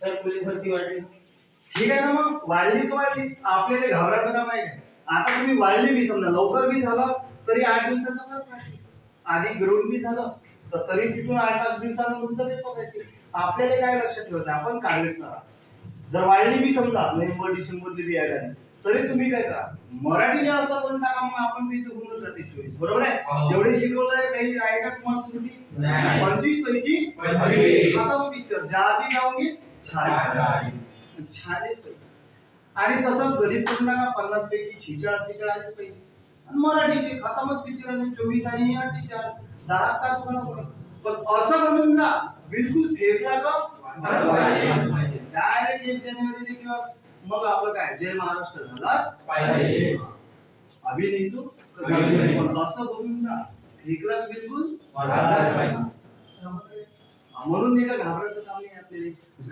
तर पोलीस भरती वाढली. ठीक आहे ना, मग वाढली तर वाढली, आपल्याला घाबरायचं काम आहे. आता तुम्ही वाढली बी समजा लवकर बी झालं तरी 8 दिवसाचा फरक आहे. आधी ग्राउंड बी झालं तर तरी तिथून 8 दिवसानं तुमचं ते बघायचे. आपल्याला काय लक्षात ठेवायचं, आपण कार्य करा. जर वाढली बी समजा नोव्हेंबर डिसेंबरची बी आहे तरी तुम्ही काय करा, मराठीला असं करून टाका, मग आपण तिथे होऊन जाते 24. बरोबर आहे. जेवढे शिकवलं आहे काही आहे का तुम्हाला त्रुटी? 25 पैकी 25. आता पिक्चर ज्या बी जाऊंगी छान छान आणि तसंच गणित करून टाका, 50 पैकी 46 पैकी. आणि मराठीचे खतमच पिक्चर 24 आणि 48 10 तास बनवलं. पण असं बनवून जा बिलकुल फेकला का डायरेक्ट 1 जानेवारी किंवा मग आपलं काय जय महाराष्ट्र झालाच पाहिजे. अभिनेतू असं बनवून जा फेकला बिलकुल. म्हणून नाही का घाबरायचं काम नाही आपल्याला.